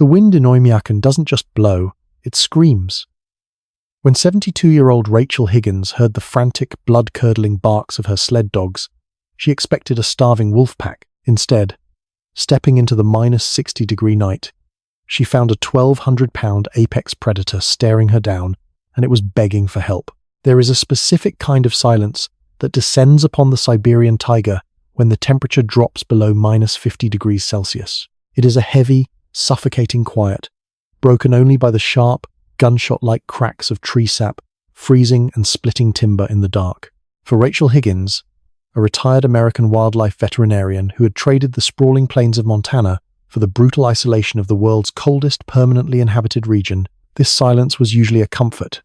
The wind in Oymyakon doesn't just blow, it screams. When 72-year-old Rachel Higgins heard the frantic, blood-curdling barks of her sled dogs, she expected a starving wolf pack. Instead, stepping into the -60-degree night, she found a 1,200-pound apex predator staring her down, and it was begging for help. There is a specific kind of silence that descends upon the Siberian tiger when the temperature drops below -50 degrees Celsius. It is a heavy, suffocating quiet, broken only by the sharp, gunshot-like cracks of tree sap, freezing and splitting timber in the dark. For Rachel Higgins, a retired American wildlife veterinarian who had traded the sprawling plains of Montana for the brutal isolation of the world's coldest permanently inhabited region, this silence was usually a comfort.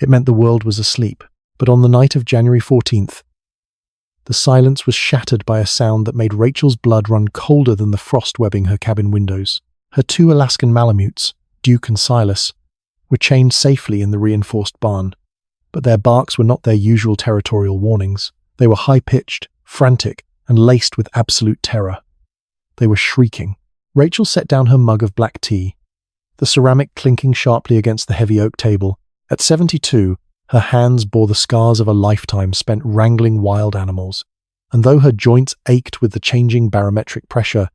It meant the world was asleep. But on the night of January 14th, the silence was shattered by a sound that made Rachel's blood run colder than the frost webbing her cabin windows. Her 2 Alaskan Malamutes, Duke and Silas, were chained safely in the reinforced barn, but their barks were not their usual territorial warnings. They were high-pitched, frantic, and laced with absolute terror. They were shrieking. Rachel set down her mug of black tea, the ceramic clinking sharply against the heavy oak table. At 72, her hands bore the scars of a lifetime spent wrangling wild animals, and though her joints ached with the changing barometric pressure,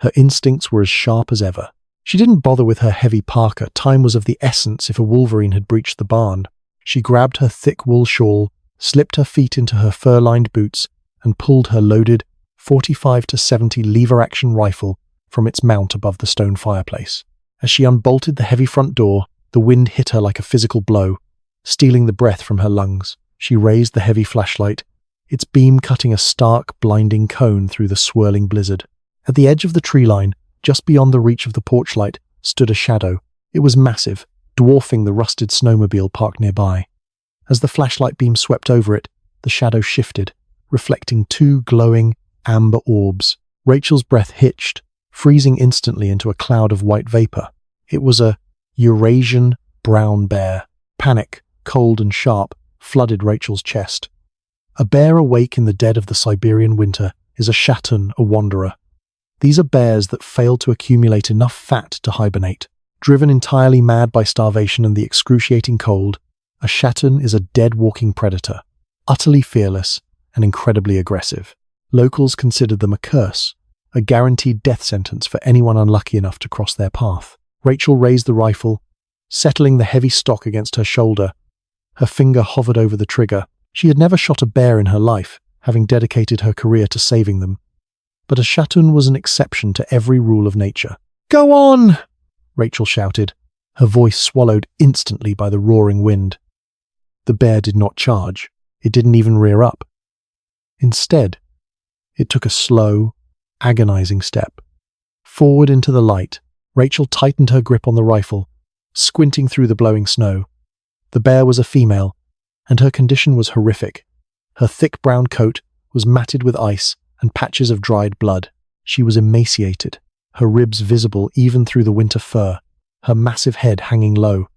her instincts were as sharp as ever. She didn't bother with her heavy parka. Time was of the essence if a wolverine had breached the barn. She grabbed her thick wool shawl, slipped her feet into her fur-lined boots, and pulled her loaded 45-70 lever-action rifle from its mount above the stone fireplace. As she unbolted the heavy front door, the wind hit her like a physical blow, stealing the breath from her lungs. She raised the heavy flashlight, its beam cutting a stark, blinding cone through the swirling blizzard. At the edge of the tree line, just beyond the reach of the porch light, stood a shadow. It was massive, dwarfing the rusted snowmobile parked nearby. As the flashlight beam swept over it, the shadow shifted, reflecting 2 glowing, amber orbs. Rachel's breath hitched, freezing instantly into a cloud of white vapor. It was a Eurasian brown bear. Panic, cold and sharp, flooded Rachel's chest. A bear awake in the dead of the Siberian winter is a shatun, a wanderer. These are bears that fail to accumulate enough fat to hibernate. Driven entirely mad by starvation and the excruciating cold, a shatun is a dead-walking predator, utterly fearless and incredibly aggressive. Locals considered them a curse, a guaranteed death sentence for anyone unlucky enough to cross their path. Rachel raised the rifle, settling the heavy stock against her shoulder. Her finger hovered over the trigger. She had never shot a bear in her life, having dedicated her career to saving them. But a shatun was an exception to every rule of nature. "Go on!" Rachel shouted, her voice swallowed instantly by the roaring wind. The bear did not charge. It didn't even rear up. Instead, it took a slow, agonizing step. Forward into the light, Rachel tightened her grip on the rifle, squinting through the blowing snow. The bear was a female, and her condition was horrific. Her thick brown coat was matted with ice and patches of dried blood. She was emaciated, her ribs visible even through the winter fur, her massive head hanging low.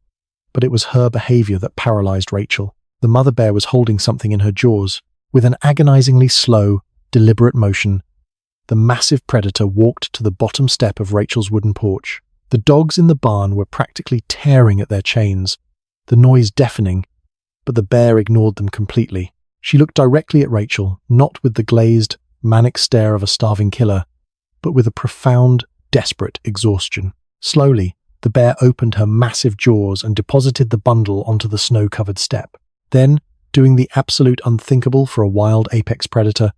But it was her behavior that paralyzed Rachel. The mother bear was holding something in her jaws. With an agonizingly slow, deliberate motion, the massive predator walked to the bottom step of Rachel's wooden porch. The dogs in the barn were practically tearing at their chains, the noise deafening, but the bear ignored them completely. She looked directly at Rachel, not with the glazed, manic stare of a starving killer, but with a profound, desperate exhaustion. Slowly, the bear opened her massive jaws and deposited the bundle onto the snow-covered step. Then, doing the absolute unthinkable for a wild apex predator,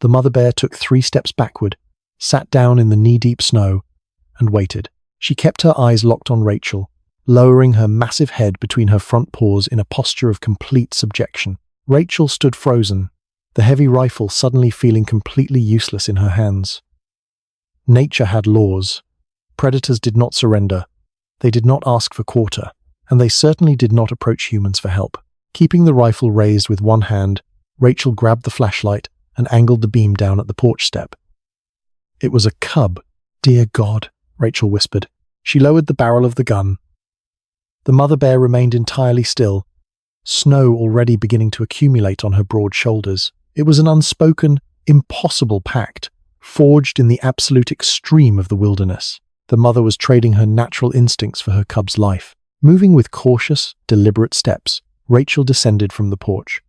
the mother bear took 3 steps backward, sat down in the knee-deep snow, and waited. She kept her eyes locked on Rachel, lowering her massive head between her front paws in a posture of complete subjection. Rachel stood frozen, the heavy rifle suddenly feeling completely useless in her hands. Nature had laws. Predators did not surrender. They did not ask for quarter, and they certainly did not approach humans for help. Keeping the rifle raised with one hand, Rachel grabbed the flashlight and angled the beam down at the porch step. It was a cub. "Dear God," Rachel whispered. She lowered the barrel of the gun. The mother bear remained entirely still, snow already beginning to accumulate on her broad shoulders. It was an unspoken, impossible pact, forged in the absolute extreme of the wilderness. The mother was trading her natural instincts for her cub's life. Moving with cautious, deliberate steps, Rachel descended from the porch.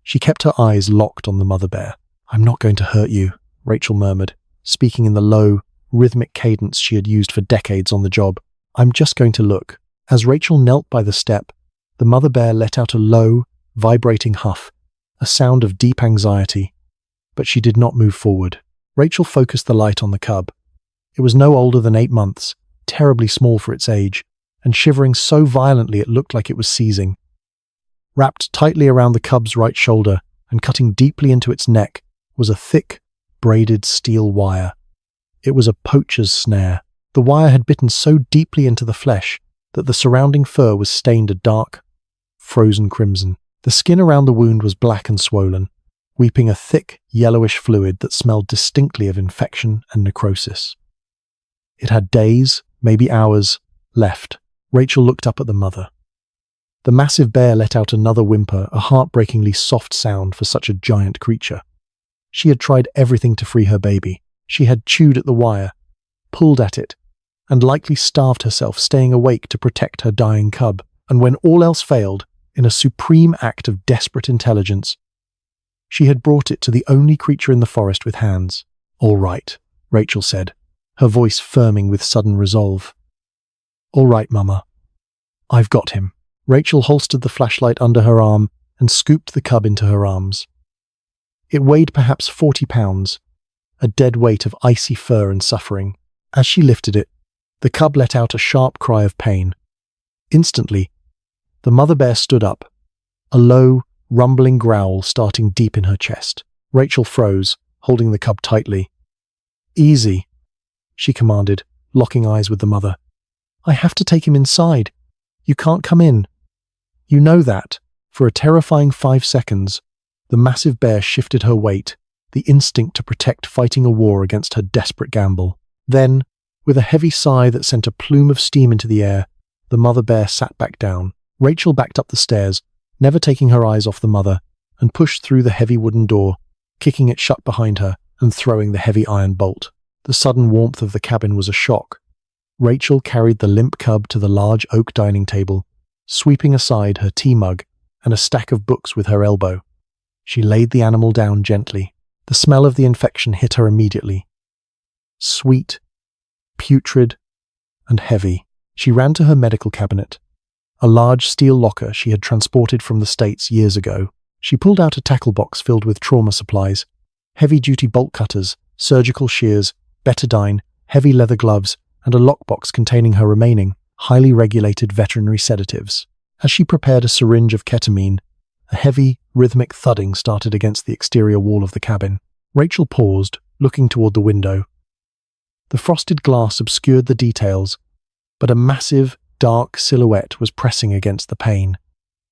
She kept her eyes locked on the mother bear. "I'm not going to hurt you," Rachel murmured, speaking in the low, rhythmic cadence she had used for decades on the job. "I'm just going to look." As Rachel knelt by the step, the mother bear let out a low, vibrating huff, a sound of deep anxiety, but she did not move forward. Rachel focused the light on the cub. It was no older than 8 months, terribly small for its age, and shivering so violently it looked like it was seizing. Wrapped tightly around the cub's right shoulder and cutting deeply into its neck was a thick, braided steel wire. It was a poacher's snare. The wire had bitten so deeply into the flesh that the surrounding fur was stained a dark, frozen crimson. The skin around the wound was black and swollen, weeping a thick, yellowish fluid that smelled distinctly of infection and necrosis. It had days, maybe hours, left. Rachel looked up at the mother. The massive bear let out another whimper, a heartbreakingly soft sound for such a giant creature. She had tried everything to free her baby. She had chewed at the wire, pulled at it, and likely starved herself, staying awake to protect her dying cub. And when all else failed, in a supreme act of desperate intelligence, she had brought it to the only creature in the forest with hands. "All right," Rachel said, her voice firming with sudden resolve. "All right, Mama. I've got him." Rachel holstered the flashlight under her arm and scooped the cub into her arms. It weighed perhaps 40 pounds, a dead weight of icy fur and suffering. As she lifted it, the cub let out a sharp cry of pain. Instantly, the mother bear stood up, a low, rumbling growl starting deep in her chest. Rachel froze, holding the cub tightly. "Easy," she commanded, locking eyes with the mother. "I have to take him inside. You can't come in." "You know that." For a terrifying 5 seconds, the massive bear shifted her weight, the instinct to protect fighting a war against her desperate gamble. Then, with a heavy sigh that sent a plume of steam into the air, the mother bear sat back down. Rachel backed up the stairs, never taking her eyes off the mother, and pushed through the heavy wooden door, kicking it shut behind her and throwing the heavy iron bolt. The sudden warmth of the cabin was a shock. Rachel carried the limp cub to the large oak dining table, sweeping aside her tea mug and a stack of books with her elbow. She laid the animal down gently. The smell of the infection hit her immediately. Sweet, putrid, and heavy. She ran to her medical cabinet, a large steel locker she had transported from the States years ago. She pulled out a tackle box filled with trauma supplies, heavy-duty bolt cutters, surgical shears, betadine, heavy leather gloves, and a lockbox containing her remaining, highly regulated veterinary sedatives. As she prepared a syringe of ketamine, a heavy, rhythmic thudding started against the exterior wall of the cabin. Rachel paused, looking toward the window. The frosted glass obscured the details, but a massive, dark silhouette was pressing against the pane.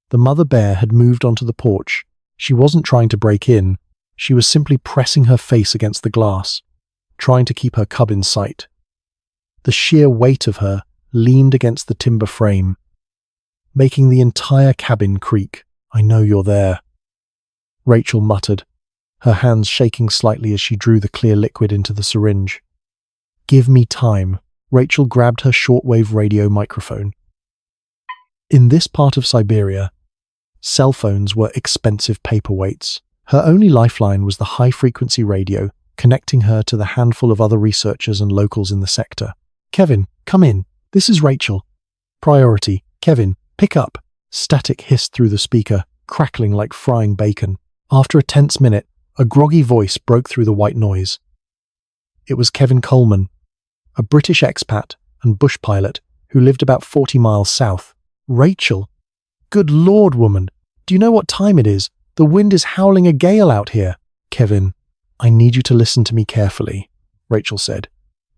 The mother bear had moved onto the porch. She wasn't trying to break in. She was simply pressing her face against the glass, trying to keep her cub in sight. The sheer weight of her leaned against the timber frame, making the entire cabin creak. "I know you're there," Rachel muttered, her hands shaking slightly as she drew the clear liquid into the syringe. "Give me time." Rachel grabbed her shortwave radio microphone. In this part of Siberia, cell phones were expensive paperweights. Her only lifeline was the high-frequency radio, connecting her to the handful of other researchers and locals in the sector. "Kevin, come in. This is Rachel." "Priority. Kevin, pick up." Static hissed through the speaker, crackling like frying bacon. After a tense minute, a groggy voice broke through the white noise. It was Kevin Coleman, a British expat and bush pilot who lived about 40 miles south. "Rachel? Good Lord, woman. Do you know what time it is? The wind is howling a gale out here." "Kevin, I need you to listen to me carefully," Rachel said,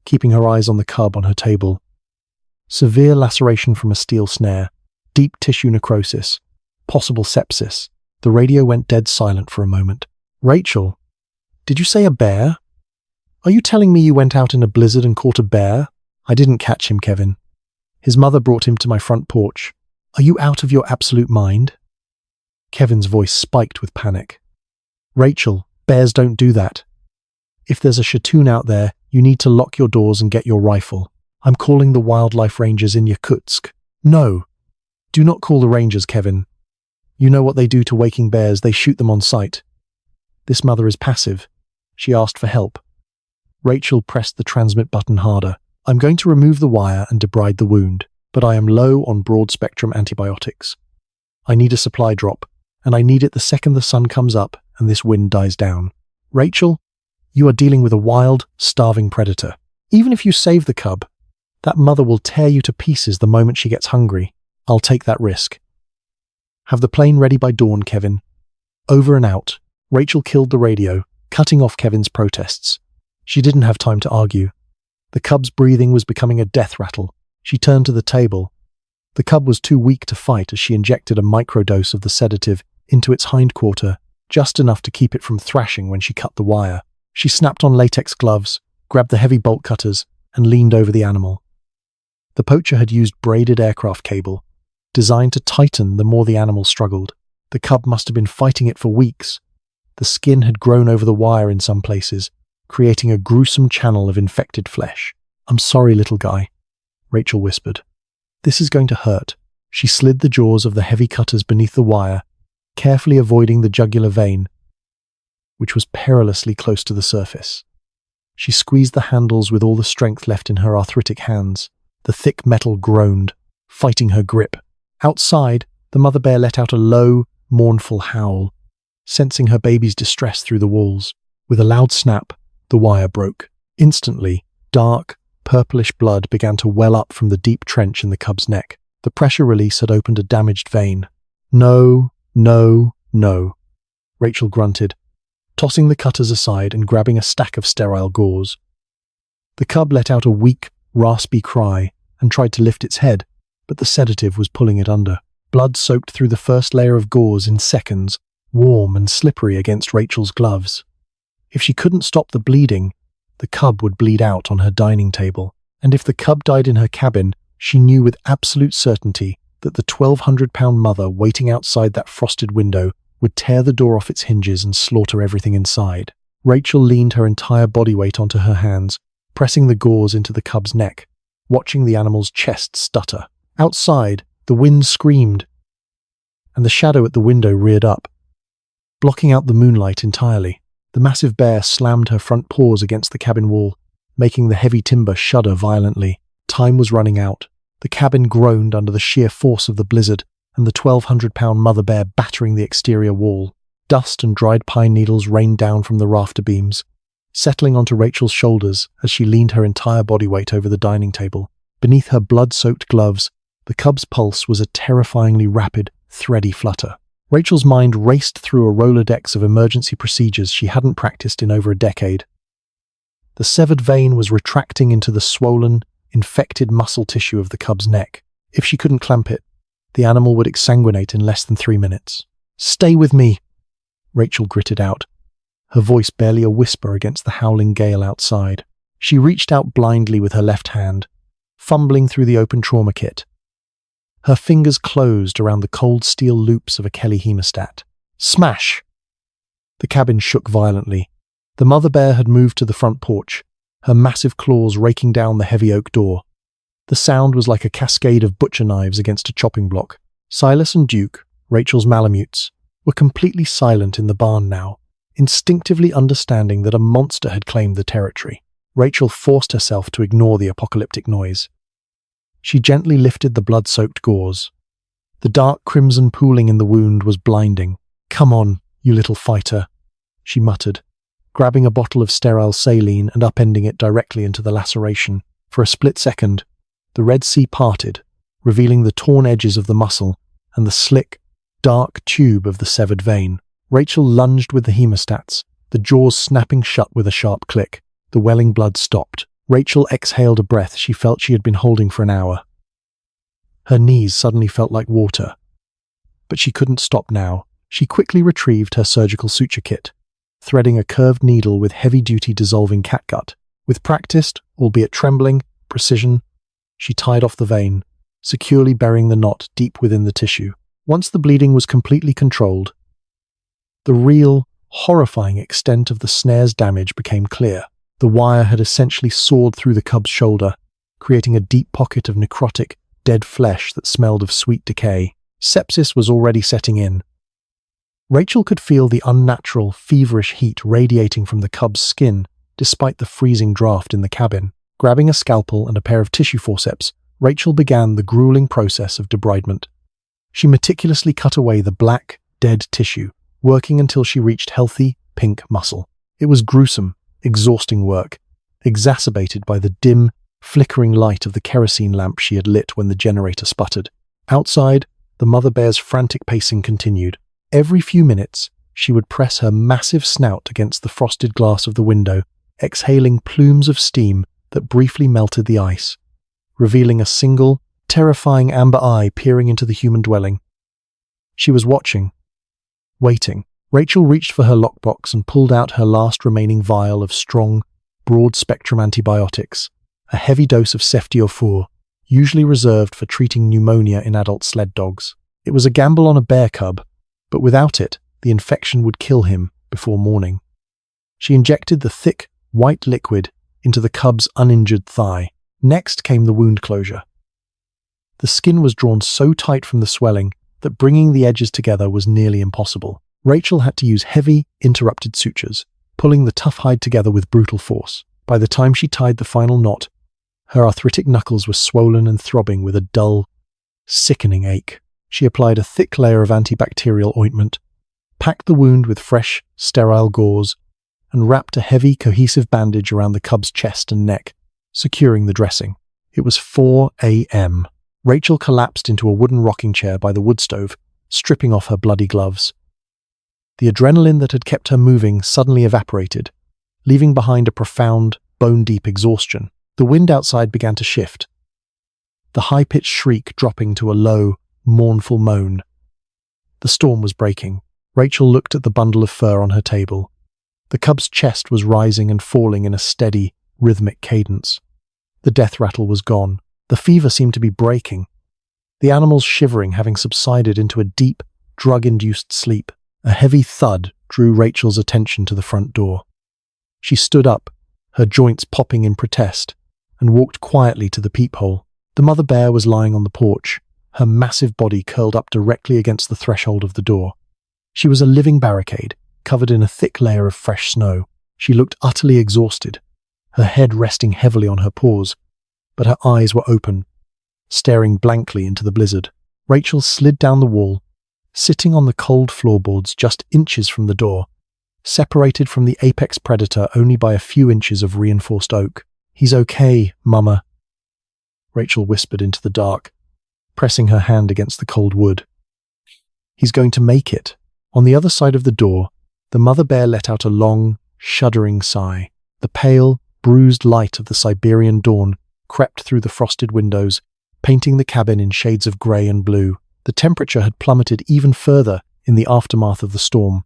keeping her eyes on the cub on her table. "Severe laceration from a steel snare, deep tissue necrosis, possible sepsis." The radio went dead silent for a moment. "Rachel, did you say a bear? Are you telling me you went out in a blizzard and caught a bear?" "I didn't catch him, Kevin. His mother brought him to my front porch." "Are you out of your absolute mind?" Kevin's voice spiked with panic. "Rachel, bears don't do that. If there's a chatoon out there, you need to lock your doors and get your rifle. I'm calling the wildlife rangers in Yakutsk. No, do not call the rangers, Kevin. You know what they do to waking bears, they shoot them on sight. This mother is passive. She asked for help. Rachel pressed the transmit button harder. I'm going to remove the wire and debride the wound, but I am low on broad-spectrum antibiotics. I need a supply drop, and I need it the second the sun comes up and this wind dies down. Rachel, you are dealing with a wild, starving predator. Even if you save the cub, that mother will tear you to pieces the moment she gets hungry. I'll take that risk. Have the plane ready by dawn, Kevin. Over and out. Rachel killed the radio, cutting off Kevin's protests. She didn't have time to argue. The cub's breathing was becoming a death rattle. She turned to the table. The cub was too weak to fight as she injected a microdose of the sedative into its hindquarter, just enough to keep it from thrashing when she cut the wire. She snapped on latex gloves, grabbed the heavy bolt cutters, and leaned over the animal. The poacher had used braided aircraft cable, designed to tighten the more the animal struggled. The cub must have been fighting it for weeks. The skin had grown over the wire in some places, creating a gruesome channel of infected flesh. I'm sorry, little guy, Rachel whispered. This is going to hurt. She slid the jaws of the heavy cutters beneath the wire, carefully avoiding the jugular vein, which was perilously close to the surface. She squeezed the handles with all the strength left in her arthritic hands. The thick metal groaned, fighting her grip. Outside, the mother bear let out a low, mournful howl, sensing her baby's distress through the walls. With a loud snap, the wire broke. Instantly, dark, purplish blood began to well up from the deep trench in the cub's neck. The pressure release had opened a damaged vein. No, no, no, Rachel grunted, tossing the cutters aside and grabbing a stack of sterile gauze. The cub let out a weak, raspy cry and tried to lift its head, but the sedative was pulling it under. Blood soaked through the first layer of gauze in seconds, warm and slippery against Rachel's gloves. If she couldn't stop the bleeding, the cub would bleed out on her dining table. And if the cub died in her cabin, she knew with absolute certainty that the 1,200-pound mother waiting outside that frosted window would tear the door off its hinges and slaughter everything inside. Rachel leaned her entire body weight onto her hands, pressing the gauze into the cub's neck, watching the animal's chest stutter. Outside, the wind screamed, and the shadow at the window reared up, blocking out the moonlight entirely. The massive bear slammed her front paws against the cabin wall, making the heavy timber shudder violently. Time was running out. The cabin groaned under the sheer force of the blizzard, and the 1,200-pound mother bear battering the exterior wall. Dust and dried pine needles rained down from the rafter beams, settling onto Rachel's shoulders as she leaned her entire body weight over the dining table. Beneath her blood-soaked gloves, the cub's pulse was a terrifyingly rapid, thready flutter. Rachel's mind raced through a Rolodex of emergency procedures she hadn't practiced in over a decade. The severed vein was retracting into the swollen, infected muscle tissue of the cub's neck. If she couldn't clamp it, the animal would exsanguinate in less than 3 minutes. "Stay with me," Rachel gritted out, her voice barely a whisper against the howling gale outside. She reached out blindly with her left hand, fumbling through the open trauma kit. Her fingers closed around the cold steel loops of a Kelly hemostat. Smash! The cabin shook violently. The mother bear had moved to the front porch, her massive claws raking down the heavy oak door. The sound was like a cascade of butcher knives against a chopping block. Silas and Duke, Rachel's malamutes, were completely silent in the barn now, instinctively understanding that a monster had claimed the territory. Rachel forced herself to ignore the apocalyptic noise. She gently lifted the blood-soaked gauze. The dark crimson pooling in the wound was blinding. "Come on, you little fighter," she muttered, grabbing a bottle of sterile saline and upending it directly into the laceration. For a split second, the Red Sea parted, revealing the torn edges of the muscle and the slick, dark tube of the severed vein. Rachel lunged with the hemostats, the jaws snapping shut with a sharp click. The welling blood stopped. Rachel exhaled a breath she felt she had been holding for an hour. Her knees suddenly felt like water. But she couldn't stop now. She quickly retrieved her surgical suture kit, threading a curved needle with heavy-duty dissolving catgut. With practiced, albeit trembling, precision, she tied off the vein, securely burying the knot deep within the tissue. Once the bleeding was completely controlled, the real, horrifying extent of the snare's damage became clear. The wire had essentially sawed through the cub's shoulder, creating a deep pocket of necrotic, dead flesh that smelled of sweet decay. Sepsis was already setting in. Rachel could feel the unnatural, feverish heat radiating from the cub's skin, despite the freezing draft in the cabin. Grabbing a scalpel and a pair of tissue forceps, Rachel began the grueling process of debridement. She meticulously cut away the black, dead tissue, working until she reached healthy, pink muscle. It was gruesome, exhausting work, exacerbated by the dim, flickering light of the kerosene lamp she had lit when the generator sputtered. Outside, the mother bear's frantic pacing continued. Every few minutes, she would press her massive snout against the frosted glass of the window, exhaling plumes of steam that briefly melted the ice, revealing a single, terrifying amber eye peering into the human dwelling. She was watching, waiting. Rachel reached for her lockbox and pulled out her last remaining vial of strong, broad-spectrum antibiotics, a heavy dose of ceftiofur, usually reserved for treating pneumonia in adult sled dogs. It was a gamble on a bear cub, but without it, the infection would kill him before morning. She injected the thick, white liquid into the cub's uninjured thigh. Next came the wound closure. The skin was drawn so tight from the swelling that bringing the edges together was nearly impossible. Rachel had to use heavy, interrupted sutures, pulling the tough hide together with brutal force. By the time she tied the final knot, her arthritic knuckles were swollen and throbbing with a dull, sickening ache. She applied a thick layer of antibacterial ointment, packed the wound with fresh, sterile gauze, and wrapped a heavy, cohesive bandage around the cub's chest and neck, securing the dressing. It was 4 a.m. Rachel collapsed into a wooden rocking chair by the wood stove, stripping off her bloody gloves. The adrenaline that had kept her moving suddenly evaporated, leaving behind a profound, bone-deep exhaustion. The wind outside began to shift, the high-pitched shriek dropping to a low, mournful moan. The storm was breaking. Rachel looked at the bundle of fur on her table. The cub's chest was rising and falling in a steady, rhythmic cadence. The death rattle was gone. The fever seemed to be breaking, the animal's shivering having subsided into a deep, drug-induced sleep. A heavy thud drew Rachel's attention to the front door. She stood up, her joints popping in protest, and walked quietly to the peephole. The mother bear was lying on the porch, her massive body curled up directly against the threshold of the door. She was a living barricade, covered in a thick layer of fresh snow. She looked utterly exhausted, her head resting heavily on her paws, but her eyes were open, staring blankly into the blizzard. Rachel slid down the wall, sitting on the cold floorboards just inches from the door, separated from the apex predator only by a few inches of reinforced oak. "He's okay, Mama," Rachel whispered into the dark, pressing her hand against the cold wood. "He's going to make it." On the other side of the door, the mother bear let out a long, shuddering sigh. The pale, bruised light of the Siberian dawn crept through the frosted windows, painting the cabin in shades of grey and blue. The temperature had plummeted even further in the aftermath of the storm,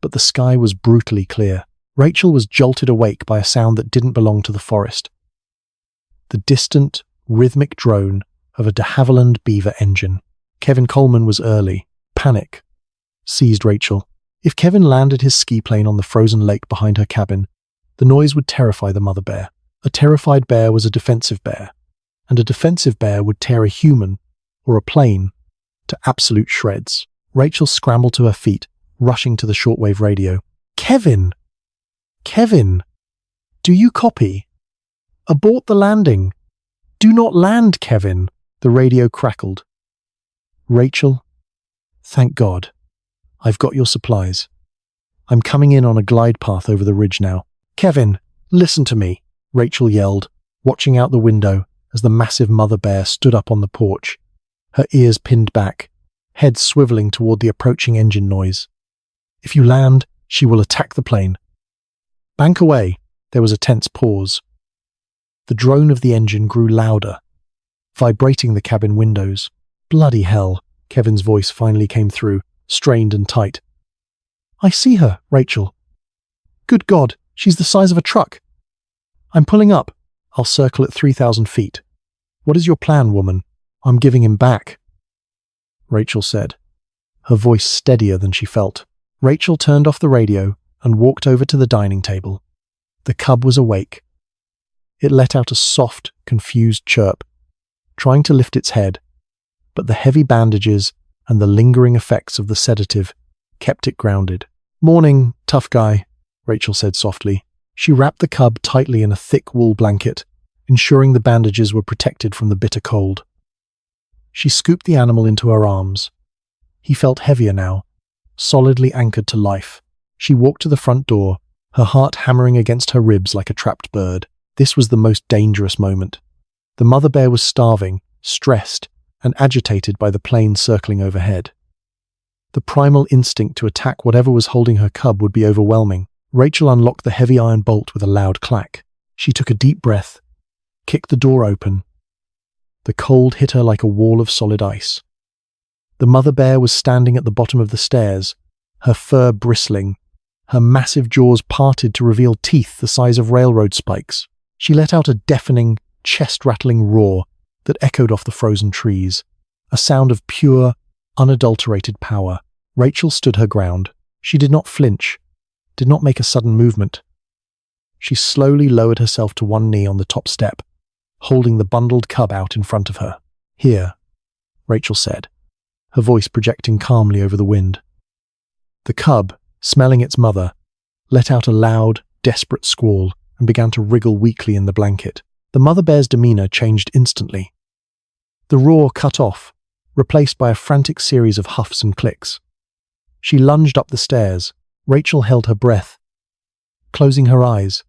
but the sky was brutally clear. Rachel was jolted awake by a sound that didn't belong to the forest. The distant, rhythmic drone of a de Havilland Beaver engine. Kevin Coleman was early. Panic seized Rachel. If Kevin landed his ski plane on the frozen lake behind her cabin, the noise would terrify the mother bear. A terrified bear was a defensive bear, and a defensive bear would tear a human, or a plane, to absolute shreds. Rachel scrambled to her feet, rushing to the shortwave radio. "Kevin! Kevin! Do you copy? Abort the landing! Do not land, Kevin!" The radio crackled. "Rachel, thank God. I've got your supplies. I'm coming in on a glide path over the ridge now." "Kevin, listen to me," Rachel yelled, watching out the window as the massive mother bear stood up on the porch, her ears pinned back, head swiveling toward the approaching engine noise. "If you land, she will attack the plane. Bank away." There was a tense pause. The drone of the engine grew louder, vibrating the cabin windows. "Bloody hell," Kevin's voice finally came through, strained and tight. "I see her, Rachel. Good God, she's the size of a truck. I'm pulling up. I'll circle at 3,000 feet. What is your plan, woman?" "I'm giving him back," Rachel said, her voice steadier than she felt. Rachel turned off the radio and walked over to the dining table. The cub was awake. It let out a soft, confused chirp, trying to lift its head, but the heavy bandages and the lingering effects of the sedative kept it grounded. "Morning, tough guy," Rachel said softly. She wrapped the cub tightly in a thick wool blanket, ensuring the bandages were protected from the bitter cold. She scooped the animal into her arms. He felt heavier now, solidly anchored to life. She walked to the front door, her heart hammering against her ribs like a trapped bird. This was the most dangerous moment. The mother bear was starving, stressed, and agitated by the plane circling overhead. The primal instinct to attack whatever was holding her cub would be overwhelming. Rachel unlocked the heavy iron bolt with a loud clack. She took a deep breath, kicked the door open. The cold hit her like a wall of solid ice. The mother bear was standing at the bottom of the stairs, her fur bristling, her massive jaws parted to reveal teeth the size of railroad spikes. She let out a deafening, chest-rattling roar that echoed off the frozen trees, a sound of pure, unadulterated power. Rachel stood her ground. She did not flinch, did not make a sudden movement. She slowly lowered herself to one knee on the top step, holding the bundled cub out in front of her. "Here," Rachel said, her voice projecting calmly over the wind. The cub, smelling its mother, let out a loud, desperate squall and began to wriggle weakly in the blanket. The mother bear's demeanor changed instantly. The roar cut off, replaced by a frantic series of huffs and clicks. She lunged up the stairs. Rachel held her breath, closing her eyes,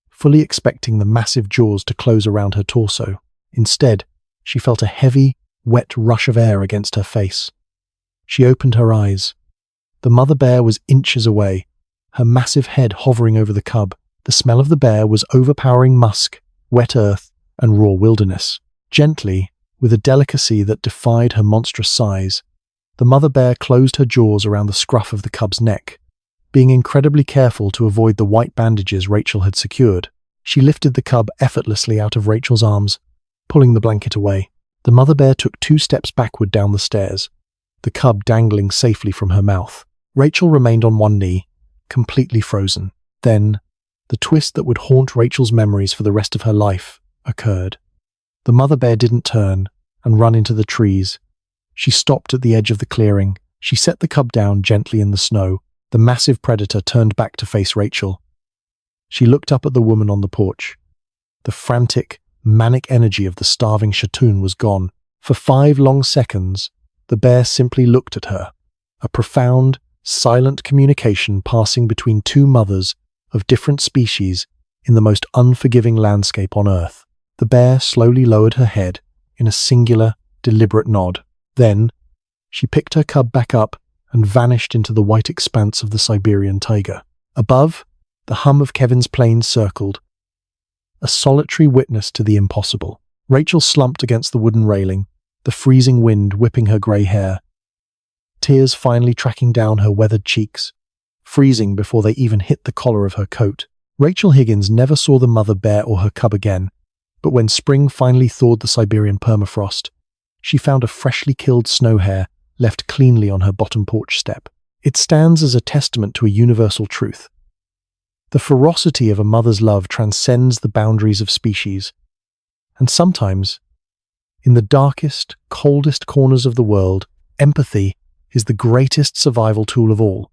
fully expecting the massive jaws to close around her torso. Instead, she felt a heavy, wet rush of air against her face. She opened her eyes. The mother bear was inches away, her massive head hovering over the cub. The smell of the bear was overpowering musk, wet earth, and raw wilderness. Gently, with a delicacy that defied her monstrous size, the mother bear closed her jaws around the scruff of the cub's neck, being incredibly careful to avoid the white bandages Rachel had secured. She lifted the cub effortlessly out of Rachel's arms, pulling the blanket away. The mother bear took 2 steps backward down the stairs, the cub dangling safely from her mouth. Rachel remained on one knee, completely frozen. Then, the twist that would haunt Rachel's memories for the rest of her life occurred. The mother bear didn't turn and run into the trees. She stopped at the edge of the clearing. She set the cub down gently in the snow. The massive predator turned back to face Rachel. She looked up at the woman on the porch. The frantic, manic energy of the starving Shatoon was gone. For 5 long seconds, the bear simply looked at her, a profound, silent communication passing between 2 mothers of different species in the most unforgiving landscape on Earth. The bear slowly lowered her head in a singular, deliberate nod. Then, she picked her cub back up and vanished into the white expanse of the Siberian taiga. Above, the hum of Kevin's plane circled, a solitary witness to the impossible. Rachel slumped against the wooden railing, the freezing wind whipping her grey hair, tears finally tracking down her weathered cheeks, freezing before they even hit the collar of her coat. Rachel Higgins never saw the mother bear or her cub again, but when spring finally thawed the Siberian permafrost, she found a freshly killed snow hare left cleanly on her bottom porch step. It stands as a testament to a universal truth. The ferocity of a mother's love transcends the boundaries of species, and sometimes, in the darkest, coldest corners of the world, empathy is the greatest survival tool of all.